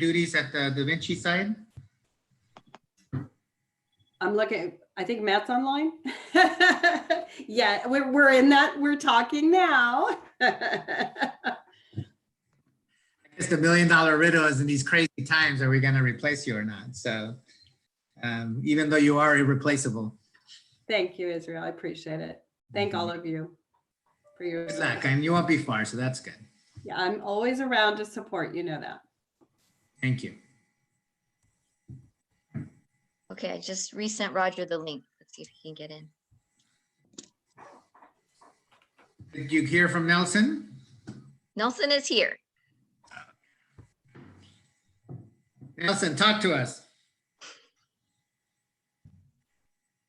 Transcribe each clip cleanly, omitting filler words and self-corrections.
duties at the Da Vinci side? I'm looking, I think Matt's online. Yeah, we're in that, we're talking now. I guess the $1 million riddle is in these crazy times, are we going to replace you or not? So even though you are irreplaceable. Thank you, Israel. I appreciate it. Thank all of you for your Good support. luck, and you won't be far, so that's good. Yeah, I'm always around to support, you know that. Thank you. Okay, I just resent Roger the link. Let's see if he can get in. Did you hear from Nelson? Nelson is here. Nelson, talk to us.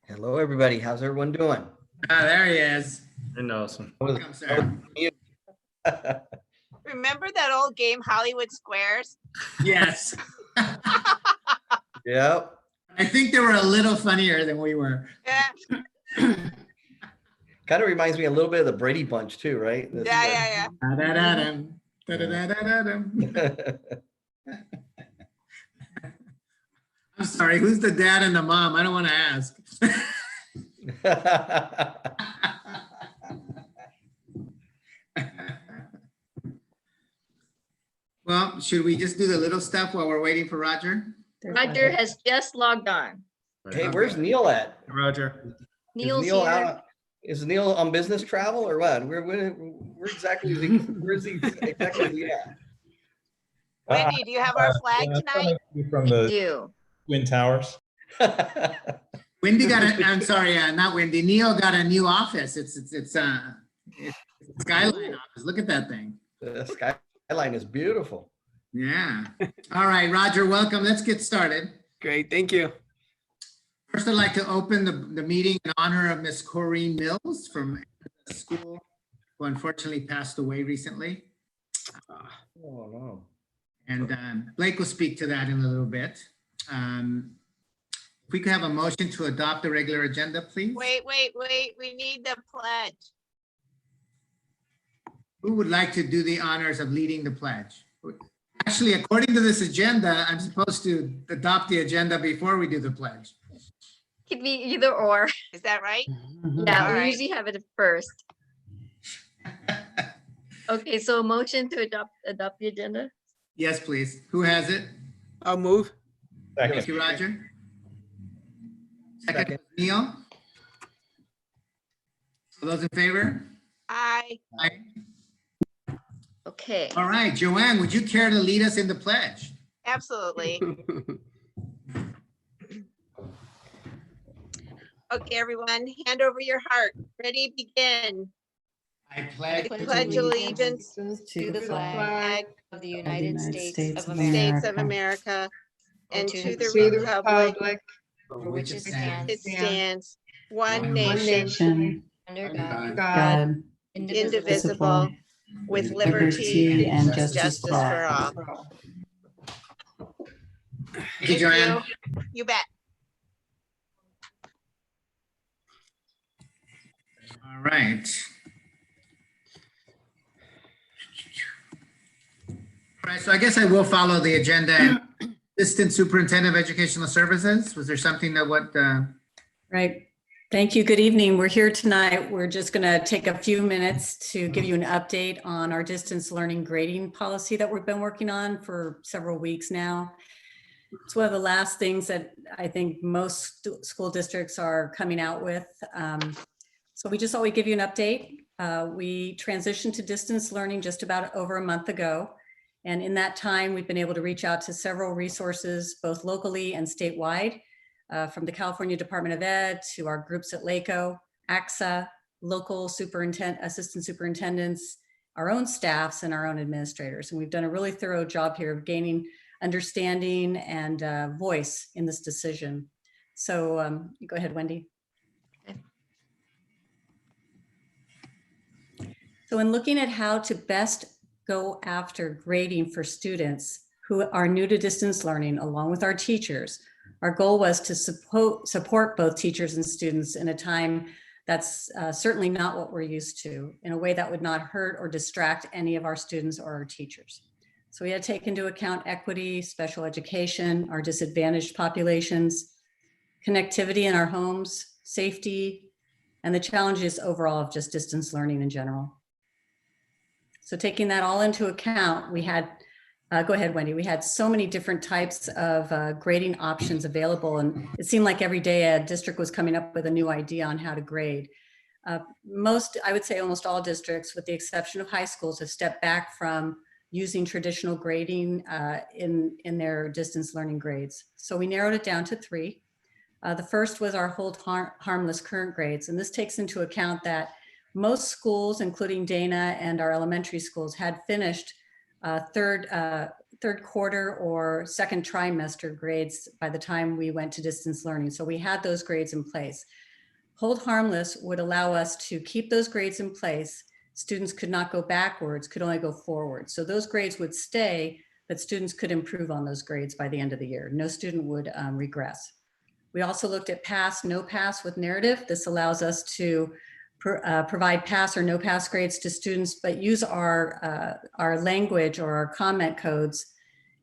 Hello, everybody. How's everyone doing? Ah, there he is. Hey, Nelson. Welcome, sir. Remember that old game, Hollywood Squares? Yes. Yep. I think they were a little funnier than we were. Yeah, Kind of reminds me a little bit of the Brady Bunch too, right? This is yeah. Da-da-da-dum, da-da-da-da-dum. I'm sorry, who's the dad and the mom? I don't want to ask. Well, should we just do the little stuff while we're waiting for Roger? Roger has just logged on. Hey, where's Neil at? Roger. Neil's is Neil here. out? Is Neil on business travel or what? Where exactly is he? Where's he exactly? Yeah. Wendy, do you have our flag tonight? From I the do. Twin Towers. Wendy got a, I'm sorry, not Wendy, Neil got a new office. It's Skyline office. Look at that thing. The skyline is beautiful. Yeah. All right, Roger, welcome. Let's get started. Great, thank you. First, I'd like to open the meeting in honor of Miss Corrine Mills from the school, who unfortunately passed away recently. Oh no. And Blake will speak to that in a little bit. If we could have a motion to adopt the regular agenda, please. Wait, we need the pledge. Who would like to do the honors of leading the pledge? Actually, according to this agenda, I'm supposed to adopt the agenda before we do the pledge. Could be either or. Is that right? Yeah, All we right. usually have it first. Okay, so a motion to adopt the agenda. Yes, please. Who has it? I'll move. Thank you, Roger. Second, Neil. All those in favor? Aye. Aye. Okay. All right, Joanne, would you care to lead us in the pledge? Absolutely. Okay, everyone, hand over your heart. Ready, begin. I I pledge pledge allegiance to the flag flag of the United States of of the America, States of America and to the the republic for which it stands, it stands, one one nation, nation, under under God, God, indivisible, with liberty and justice for all. Thank you, Joanne. You bet. All right. All right, so I guess I will follow the agenda. Assistant Superintendent of Educational Services, was there something that what? Right. Thank you. Good evening. We're here tonight. We're just going to take a few minutes to give you an update on our distance learning grading policy that we've been working on for several weeks now. It's one of the last things that I think most school districts are coming out with. So we just thought we'd give you an update. We transitioned to distance learning just about over a month ago. And in that time, we've been able to reach out to several resources, both locally and statewide, from the California Department of Ed to our groups at LACO, AXA, local assistant superintendents, our own staffs, and our own administrators. And we've done a really thorough job here of gaining understanding and voice in this decision. So go ahead, Wendy. So in looking at how to best go after grading for students who are new to distance learning, along with our teachers, our goal was to support both teachers and students in a time that's certainly not what we're used to, in a way that would not hurt or distract any of our students or our teachers. So we had to take into account equity, special education, our disadvantaged populations, connectivity in our homes, safety, and the challenges overall of just distance learning in general. So taking that all into account, we had, go ahead, Wendy, we had so many different types of grading options available, and it seemed like every day a district was coming up with a new idea on how to grade. I would say almost all districts, with the exception of high schools, have stepped back from using traditional grading in their distance learning grades. So we narrowed it down to 3. The first was our hold harmless current grades. And this takes into account that most schools, including Dana and our elementary schools, had finished third quarter or second trimester grades by the time we went to distance learning. So we had those grades in place. Hold harmless would allow us to keep those grades in place. Students could not go backwards, could only go forward. So those grades would stay, but students could improve on those grades by the end of the year. No student would regress. We also looked at pass, no pass with narrative. This allows us to provide pass or no pass grades to students, but use our language or our comment codes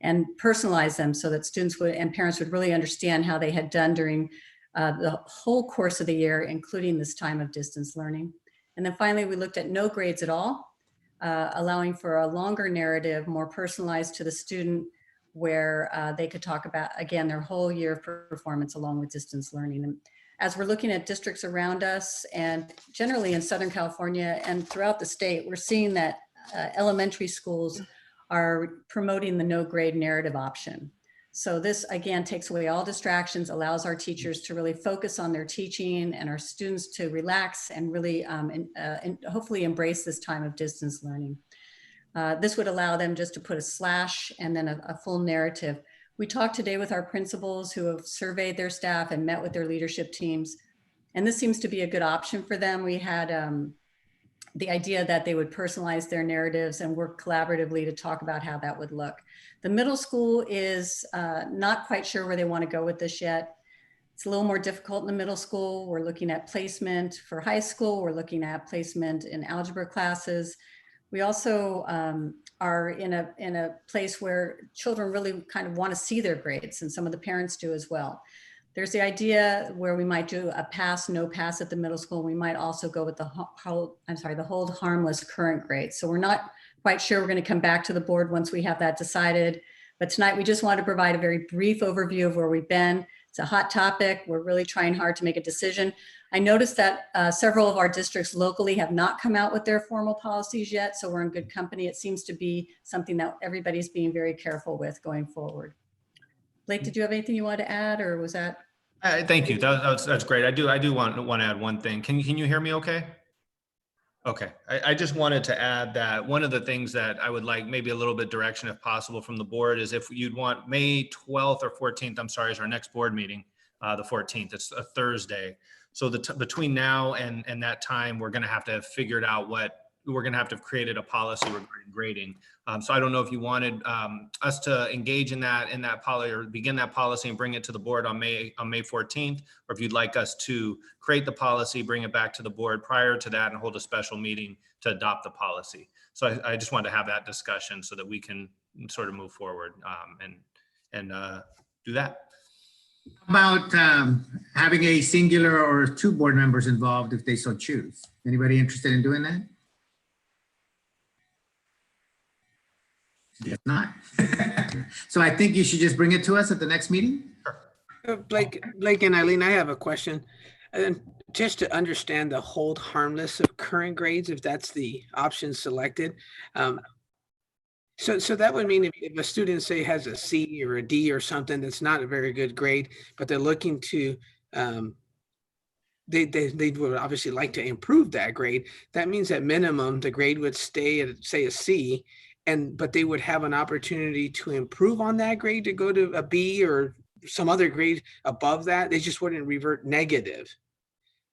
and personalize them so that students would and parents would really understand how they had done during the whole course of the year, including this time of distance learning. And then finally, we looked at no grades at all, allowing for a longer narrative, more personalized to the student, where they could talk about, again, their whole year of performance along with distance learning. And as we're looking at districts around us and generally in Southern California and throughout the state, we're seeing that elementary schools are promoting the no grade narrative option. So this, again, takes away all distractions, allows our teachers to really focus on their teaching and our students to relax and really and hopefully embrace this time of distance learning. This would allow them just to put a slash and then a full narrative. We talked today with our principals who have surveyed their staff and met with their leadership teams, and this seems to be a good option for them. We had the idea that they would personalize their narratives and work collaboratively to talk about how that would look. The middle school is not quite sure where they want to go with this yet. It's a little more difficult in the middle school. We're looking at placement for high school. We're looking at placement in algebra classes. We also are in a place where children really kind of want to see their grades, and some of the parents do as well. There's the idea where we might do a pass, no pass at the middle school. We might also go with the hold harmless current grade. So we're not quite sure. We're going to come back to the board once we have that decided. But tonight we just want to provide a very brief overview of where we've been. It's a hot topic. We're really trying hard to make a decision. I noticed that several of our districts locally have not come out with their formal policies yet. So we're in good company. It seems to be something that everybody's being very careful with going forward. Blake, did you have anything you wanted to add, or was that? Thank you. That's great. I do want to add one thing. Can you hear me okay? Okay. I just wanted to add that one of the things that I would like maybe a little bit direction if possible from the board is if you'd want May 12th or 14th, I'm sorry, is our next board meeting, the 14th. It's a Thursday. So between now and that time, we're going to have to have figured out we're going to have to have created a policy regarding grading. So I don't know if you wanted us to engage in that policy or begin that policy and bring it to the board on May 14th, or if you'd like us to create the policy, bring it back to the board prior to that and hold a special meeting to adopt the policy. So I just wanted to have that discussion so that we can sort of move forward and do that. How about having a singular or 2 board members involved if they so choose? Anybody interested in doing that? If not. So I think you should just bring it to us at the next meeting. Blake and Eileen, I have a question. And just to understand the hold harmless of current grades, if that's the option selected. So that would mean if a student, say, has a C or a D or something that's not a very good grade, but they're looking to, they would obviously like to improve that grade. That means at minimum, the grade would stay at, say, a C, but they would have an opportunity to improve on that grade to go to a B or some other grade above that. They just wouldn't revert negative.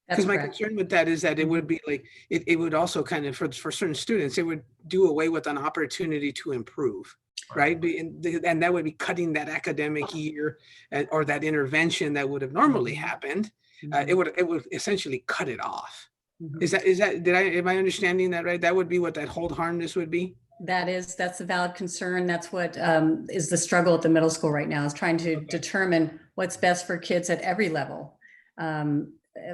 Because my concern with that is that it would be like, it would also kind of, for certain students, it would do away with an opportunity to improve, right? And that would be cutting that academic year or that intervention that would have normally happened. It would essentially cut it off. Am I understanding that right? That would be what that hold harmless would be? That's a valid concern. That's what is the struggle at the middle school right now, is trying to determine what's best for kids at every level.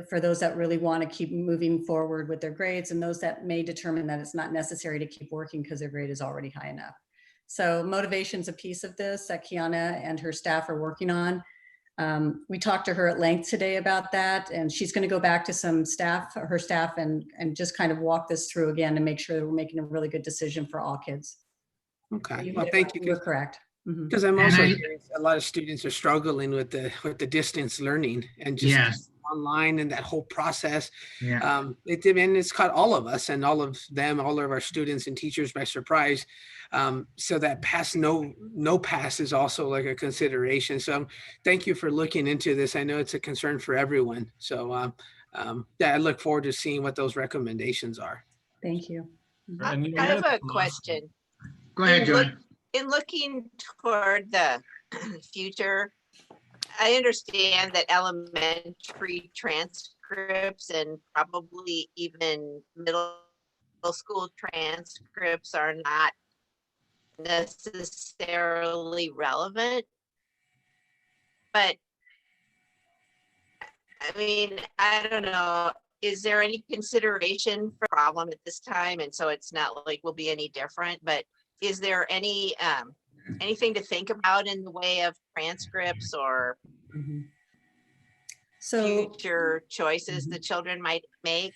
For those that really want to keep moving forward with their grades, and those that may determine that it's not necessary to keep working because their grade is already high enough. So motivation's a piece of this that Kiana and her staff are working on. We talked to her at length today about that, and she's going to go back to some staff, her staff, and just kind of walk this through again to make sure that we're making a really good decision for all kids. Okay, well, thank you. You're correct. Because I'm also hearing a lot of students are struggling with the distance learning and just Yes. online and that whole process. Yeah. It's caught all of us and all of them, all of our students and teachers by surprise. So that no pass is also like a consideration. So thank you for looking into this. I know it's a concern for everyone. So yeah, I look forward to seeing what those recommendations are. Thank you. I have a question. Go ahead, Joy. In looking toward the future, I understand that elementary transcripts and probably even middle school transcripts are not necessarily relevant. But I mean, I don't know. Is there any consideration for problem at this time? And so it's not like will be any different, but is there any anything to think about in the way of transcripts or future choices the children might make?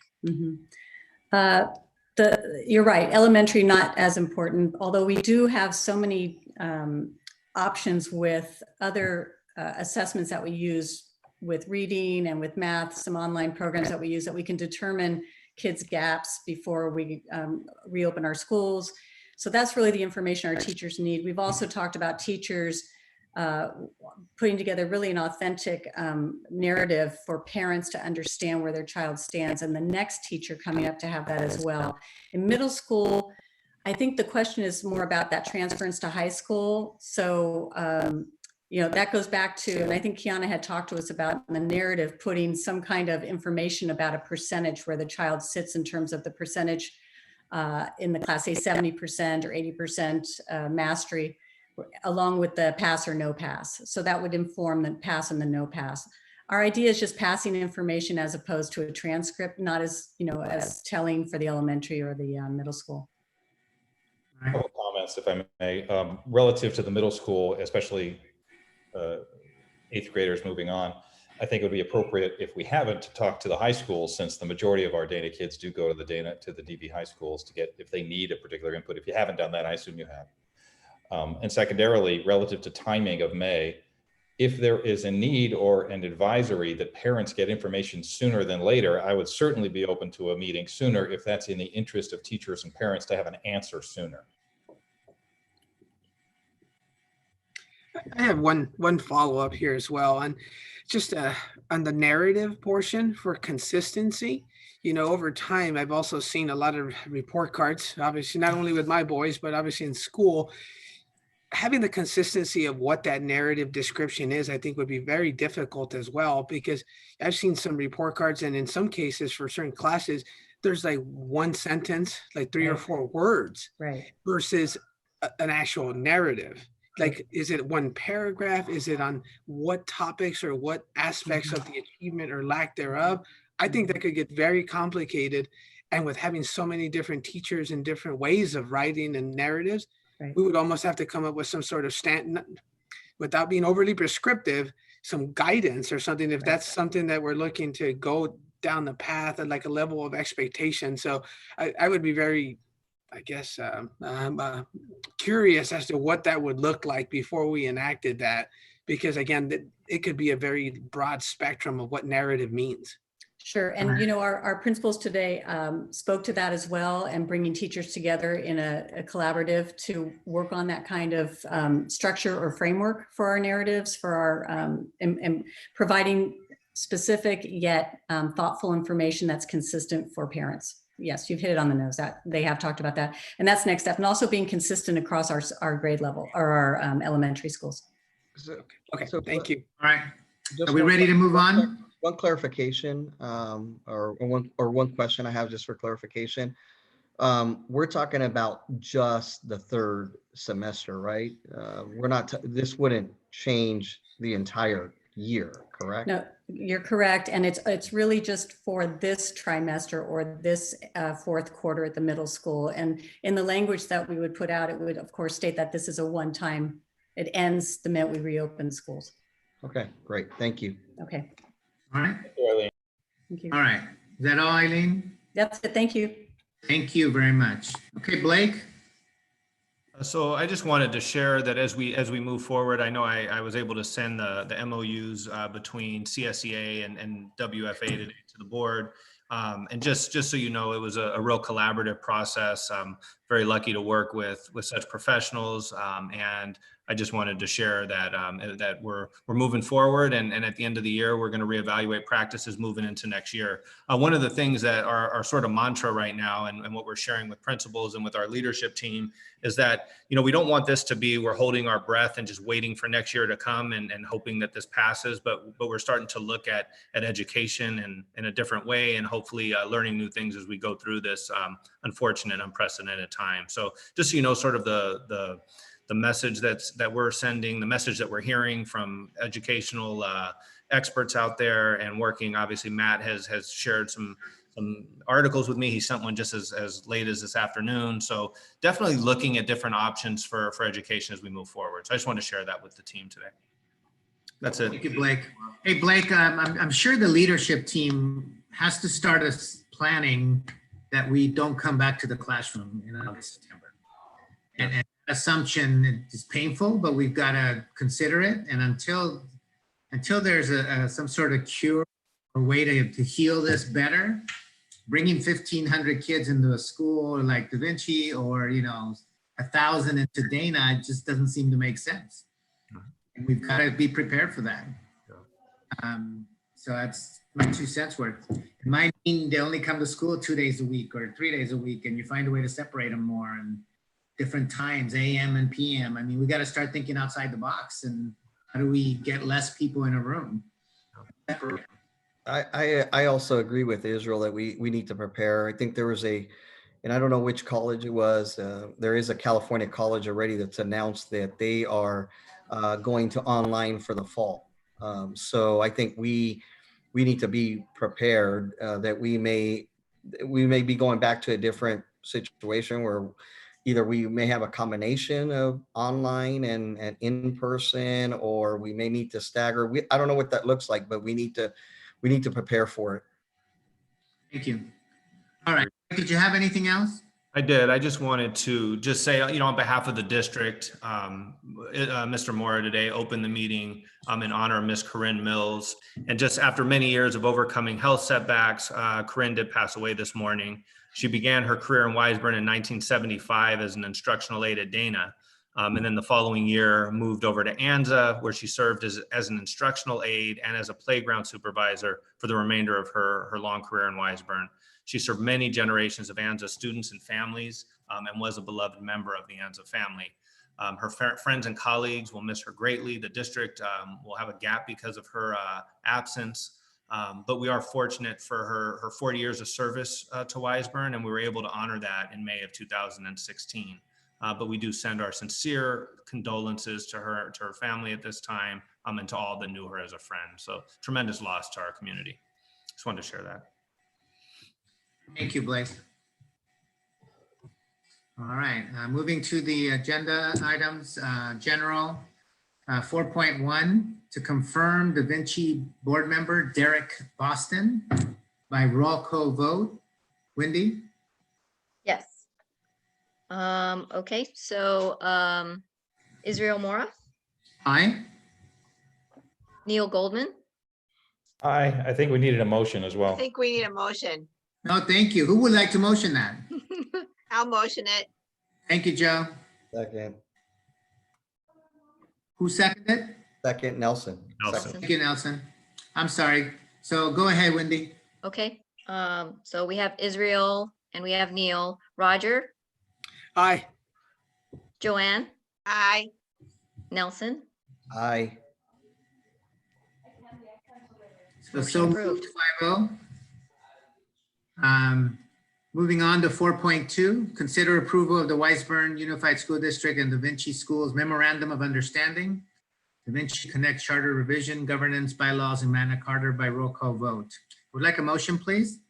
You're right, elementary not as important, although we do have so many options with other assessments that we use with reading and with math, some online programs that we use that we can determine kids' gaps before we reopen our schools. So that's really the information our teachers need. We've also talked about teachers putting together really an authentic narrative for parents to understand where their child stands, and the next teacher coming up to have that as well. In middle school, I think the question is more about that transference to high school. So, you know, that goes back to, and I think Kiana had talked to us about the narrative, putting some kind of information about a percentage where the child sits in terms of the percentage in the class, say 70% or 80% mastery, along with the pass or no pass. So that would inform the pass and the no pass. Our idea is just passing information as opposed to a transcript, not as, you know, as telling for the elementary or the middle school. A couple comments, if I may, relative to the middle school, especially 8th graders moving on. I think it would be appropriate, if we haven't, to talk to the high schools, since the majority of our Dana kids do go to the DB high schools to get, if they need a particular input. If you haven't done that, I assume you have. And secondarily, relative to timing of May, if there is a need or an advisory that parents get information sooner than later, I would certainly be open to a meeting sooner if that's in the interest of teachers and parents to have an answer sooner. I have one follow-up here as well, and just on the narrative portion for consistency. You know, over time, I've also seen a lot of report cards, obviously not only with my boys, but obviously in school. Having the consistency of what that narrative description is, I think would be very difficult as well, because I've seen some report cards, and in some cases for certain classes, there's like one sentence, like 3 or 4 words, right, versus an actual narrative. Like, is it one paragraph? Is it on what topics or what aspects of the achievement or lack thereof? I think that could get very complicated. And with having so many different teachers and different ways of writing and narratives, right, we would almost have to come up with some sort of without being overly prescriptive, some guidance or something, if that's something that we're looking to go down the path at like a level of expectation. So I would be very, I guess, curious as to what that would look like before we enacted that, because again, it could be a very broad spectrum of what narrative means. Sure. And, you know, our principals today spoke to that as well, and bringing teachers together in a collaborative to work on that kind of structure or framework for our narratives, for our and providing specific yet thoughtful information that's consistent for parents. Yes, you've hit it on the nose. That they have talked about that, and that's next step, and also being consistent across our grade level or our elementary schools. Okay, so thank you. All right. Just Are we ready to move on? One clarification, or one question I have just for clarification. we're talking about just the third semester, right? We're not, this wouldn't change the entire year, correct? No, you're correct. And it's really just for this trimester or this fourth quarter at the middle school. And in the language that we would put out, it would of course state that this is a one-time, it ends the minute we reopen schools. Okay, great. Thank you. Okay, All right. thank you. All right. Is that all, Eileen? That's it, thank you. Thank you very much. Okay, Blake? So I just wanted to share that as we move forward, I know I was able to send the MOUs between CSEA and WFA today to the board. And just so you know, it was a real collaborative process. I'm very lucky to work with such professionals. And I just wanted to share that that we're moving forward, and at the end of the year, we're going to reevaluate practices moving into next year. One of the things that are sort of mantra right now, and what we're sharing with principals and with our leadership team, is that, you know, we don't want this to be we're holding our breath and just waiting for next year to come and hoping that this passes, but we're starting to look at education in a different way, and hopefully learning new things as we go through this unfortunate, unprecedented time. So just so you know, sort of the message that we're sending, the message that we're hearing from educational experts out there and working. Obviously, Matt has shared some articles with me. He sent one just as late as this afternoon. So definitely looking at different options for education as we move forward. So I just want to share that with the team today. That's it. Thank you, Blake. Hey, Blake, I'm sure the leadership team has to start us planning that we don't come back to the classroom in August, September. And assumption is painful, but we've got to consider it. And until there's some sort of cure or way to heal this better, bringing 1,500 kids into a school like Da Vinci, or 1,000 into Dana, just doesn't seem to make sense. And we've got to be prepared for that. So that's my 2 cents worth. It might mean they only come to school 2 days a week or 3 days a week, and you find a way to separate them more, and different times, AM and PM. I mean, we got to start thinking outside the box, and how do we get less people in a room? I also agree with Israel that we need to prepare. I think there was and I don't know which college it was, there is a California college already that's announced that they are going to online for the fall. So I think we need to be prepared that we may be going back to a different situation where either we may have a combination of online and in person, or we may need to stagger. I don't know what that looks like, but we need to prepare for it. Thank you. All right. Did you have anything else? I did. I just wanted to just say, on behalf of the district, Mr. Mora today opened the meeting in honor of Miss Corinne Mills. And just after many years of overcoming health setbacks, Corinne did pass away this morning. She began her career in Wiseburn in 1975 as an instructional aide at Dana. And then the following year moved over to Anza, where she served as an instructional aide and as a playground supervisor for the remainder of her long career in Wiseburn. She served many generations of Anza students and families, and was a beloved member of the Anza family. Her friends and colleagues will miss her greatly. The district will have a gap because of her absence, but we are fortunate for her 40 years of service to Wiseburn, and we were able to honor that in May of 2016. But we do send our sincere condolences to her family at this time, and to all that knew her as a friend. So tremendous loss to our community. Just wanted to share that. Thank you, Blake. All right, moving to the agenda items, general 4.1, to confirm Da Vinci board member Derek Boston by roll call vote. Wendy? Yes. Okay, so Israel Mora, Aye. Neil Goldman, I think we needed a motion as I well. think we need a motion. No, thank you. Who would like to motion that? I'll motion it. Thank you, Joe. Second, Who seconded? Nelson. Nelson. Thank you, Nelson. I'm sorry. So go ahead, Wendy. okay. So we have Israel and we have Neil, Roger, Aye. Joanne, Aye. Nelson, Aye. So Motion moved approved. 5-0. Moving on to 4.2, consider approval of the Weisburn Unified School District and Da Vinci Schools Memorandum of Understanding, Da Vinci Connect Charter Revision, Governance Bylaws, and Magna Carta by roll call vote. Would like a motion, please?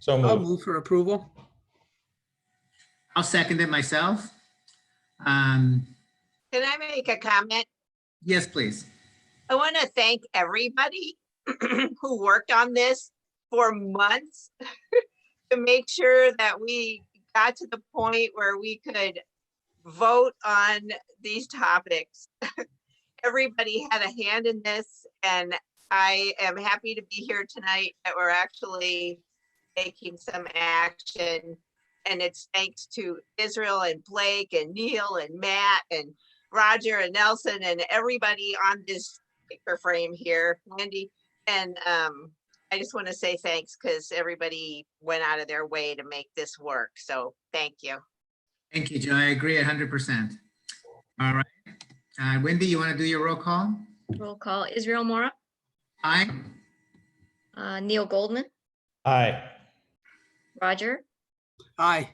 So I'll moved. move for approval. I'll second it myself. Can I make a comment? Yes, please. I want to thank everybody who worked on this for months to make sure that we got to the point where we could vote on these topics. Everybody had a hand in this, and I am happy to be here tonight that we're actually taking some action. And it's thanks to Israel and Blake and Neil and Matt and Roger and Nelson and everybody on this paper frame here, Wendy. And I just want to say thanks because everybody went out of their way to make this work. So thank you. Thank you, Joe. I agree 100%. All right. Wendy, you want to do your roll call? Roll call, Israel Mora, Aye. Neil Goldman, Aye. Roger, Aye.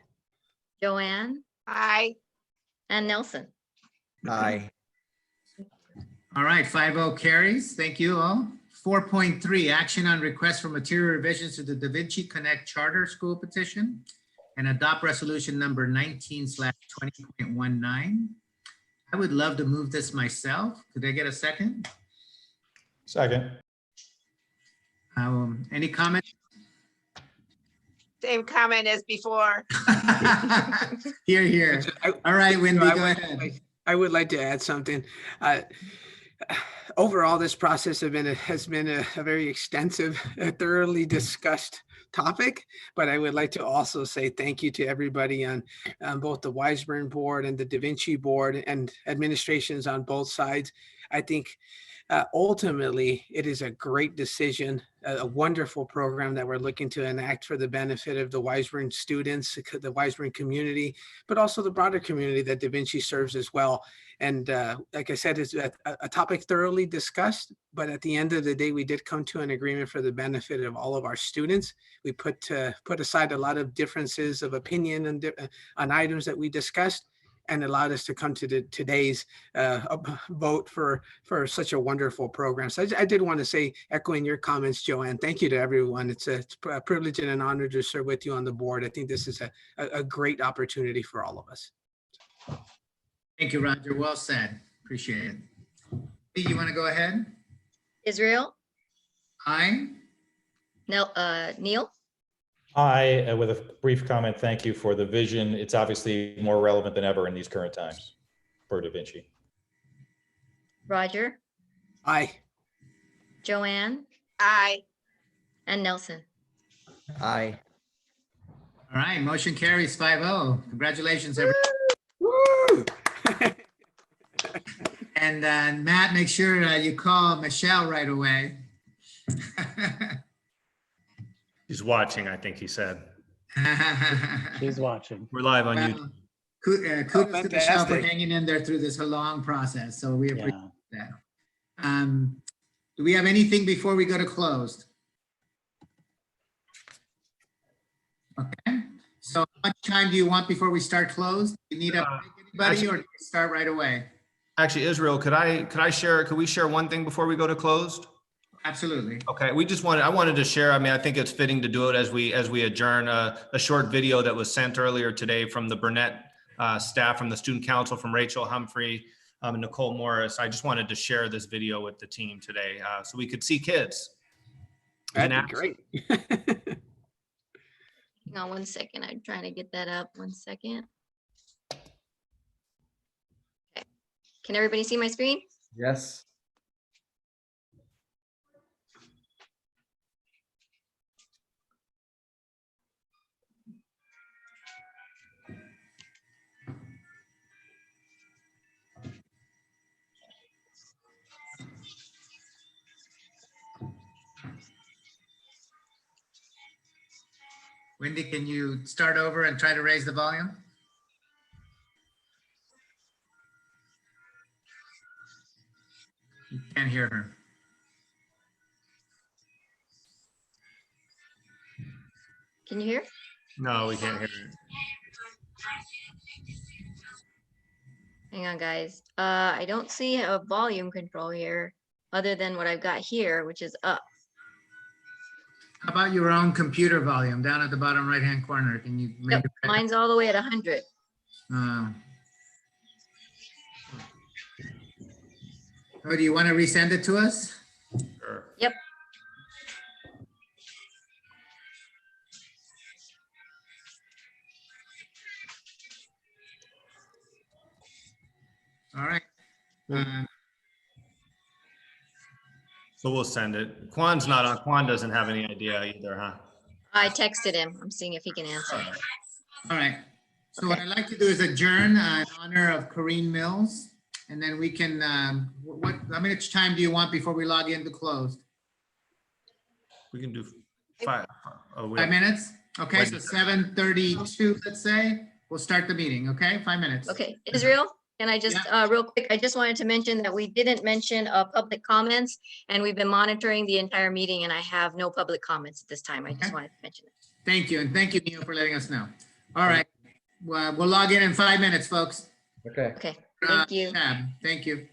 Joanne, Hi. and Nelson. Aye. All right, 5-0 carries. Thank you all. 4.3, action on request for material revisions to the Da Vinci Connect Charter School petition and adopt resolution number 19/20.19. I would love to move this myself. Could I get a second? Second. Any comments? Same comment as before. Here, here. All right, Wendy, go ahead. I would like to add something. Overall, this process has been a very extensive, thoroughly discussed topic, but I would like to also say thank you to everybody on both the Weisburn board and the Da Vinci board and administrations on both sides. I think ultimately it is a great decision, a wonderful program that we're looking to enact for the benefit of the Weisburn students, the Weisburn community, but also the broader community that Da Vinci serves as well. And like I said, it's a topic thoroughly discussed, but at the end of the day, we did come to an agreement for the benefit of all of our students. We put aside a lot of differences of opinion on items that we discussed and allowed us to come to today's vote for such a wonderful program. So I did want to say, echoing your comments, Joanne, thank you to everyone. It's a privilege and an honor to serve with you on the board. I think this is a great opportunity for all of us. Thank you, Roger. Well said. Appreciate it. Pete, you want to go ahead? Israel, Aye. Neil, Aye, with a brief comment, thank you for the vision. It's obviously more relevant than ever in these current times for Da Vinci. Roger, Aye. Joanne, Hi. and Nelson. Aye. All right, motion carries 5-0. Congratulations, everyone. Woo! And Matt, make sure you call Michelle right away. He's watching, I think he said. She's watching. We're live on YouTube. Kudos to Michelle for fantastic. hanging in there through this long process. So we appreciate Yeah. that. Do we have anything before we go to closed? Okay. So how much time do you want before we start closed? Do you need a break, anybody, or do you start right away? Actually, Israel, could we share one thing before we go to closed? Absolutely. Okay, I wanted to share, I think it's fitting to do it as we adjourn a short video that was sent earlier today from the Burnett staff, from the student council, from Rachel Humphrey and Nicole Morris. I just wanted to share this video with the team today so we could see kids. That'd be great. Hang on 1 second. I'm trying to get that up. 1 second. Okay. Can everybody see my screen? Yes. Wendy, can you start over and try to raise the volume? You can't hear her. Can you hear? No, we can't hear it. Hang on, guys. I don't see a volume control here other than what I've got here, which is up. How about your own computer volume down at the bottom right-hand corner? Can you Yep, maybe? mine's all the way at 100. Oh, do you want to resend it to us? Sure. Yep. All right. So we'll send it. Quan's not on. Quan doesn't have any idea either, huh? I texted him. I'm seeing if he can answer. All right. So what I'd like to do is adjourn in honor of Corrine Mills. And then we can, how much time do you want before we log into closed? We can do 5. Oh, we 5 have- minutes? Okay, so 7:32, let's say. We'll start the meeting, okay? 5 minutes. Okay, Israel, can I just, real quick, I just wanted to mention that we didn't mention public comments, and we've been monitoring the entire meeting, and I have no public comments at this time. I just Okay. wanted to mention it. Thank you, and thank you, Neil, for letting us know. All right, well, we'll log in 5 minutes, folks. Okay. Okay, thank you. Tab, thank you.